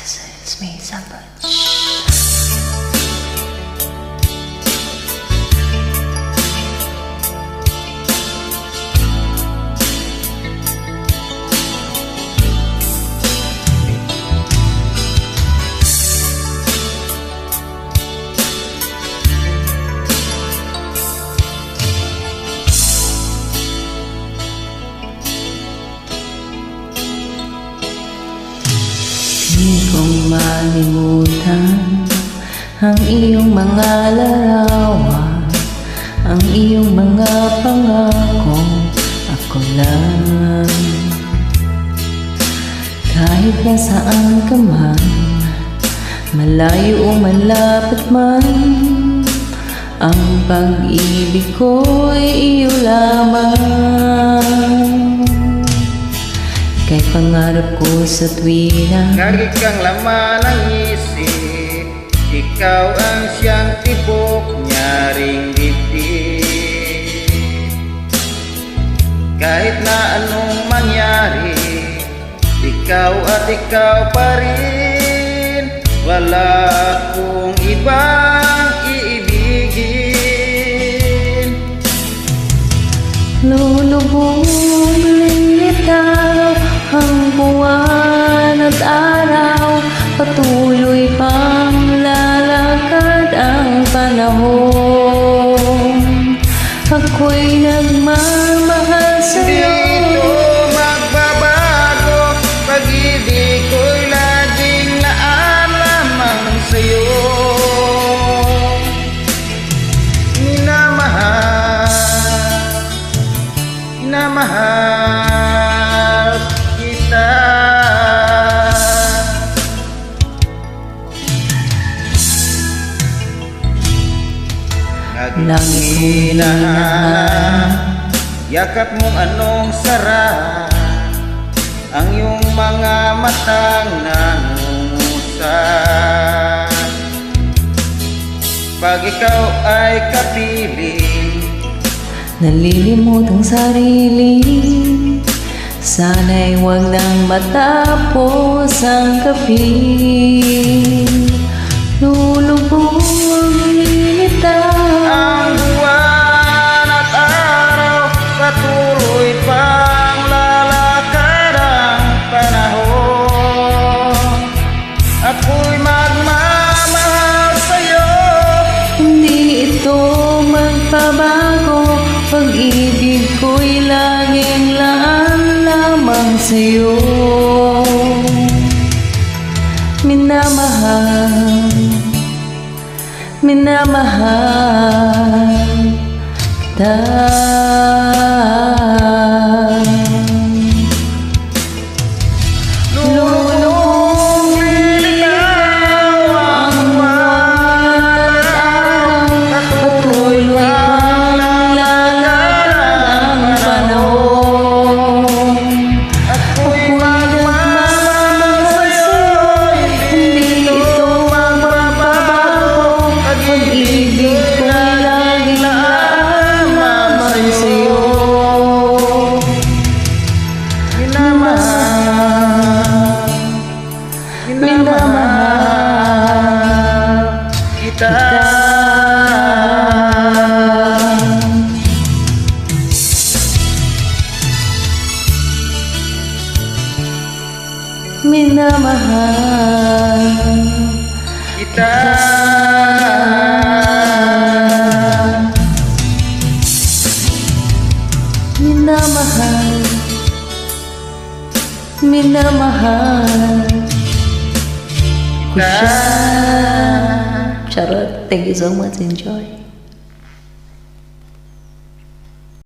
It's me, Sambach. Di kong malimutan ang iyong mga larawan, ang iyong mga pangako, ako lang. Kahit nasaan ka man, malayo o malapit man, ang pag-ibig ko'y iyo lamang. Kay pangarap ko sa tuwina, lagi kang laman ng isip, ikaw ang siyang tibok nyaring dibdib. Kahit na anong mangyari, ikaw at ikaw pa rin, wala akong ibang iibigin. lulubog litaw ang buwan at araw, patuloy pang lalakad ang panahon. Ako'y nagmamahal sa'yo, Di ito magbabago, pag-ibig ko'y laging naan lamang sa'yo. Minamahal, minamahal kita. langit mong hinahanap, yakap mong anong sarap, ang iyong mga matang nangungusap. Pag ikaw ay kapiling, nalilimot ang sarili. Sana'y huwag nang matapos ang gabi. Lulubog lilitaw ang buwan at araw, patuloy pang lalakad ang panahon. Ako'y magmamahal sa'yo, hindi ito magbabago. Pag-ibig ko'y laging laan lamang sa'yo. Minamahal, minamahal kita. lulubog lilitaw ang buwan at araw, patuloy pang lalakad ang panahon. Ako'y magmamahal sa'yo, hindi ito magbabago. Pag-ibig ko'y laging laan lamang sa'yo. Minamahal, minamahal kita. Minamahal Kita. minamahal, minamahal ko siya. Charot. Thank you so much. Enjoy.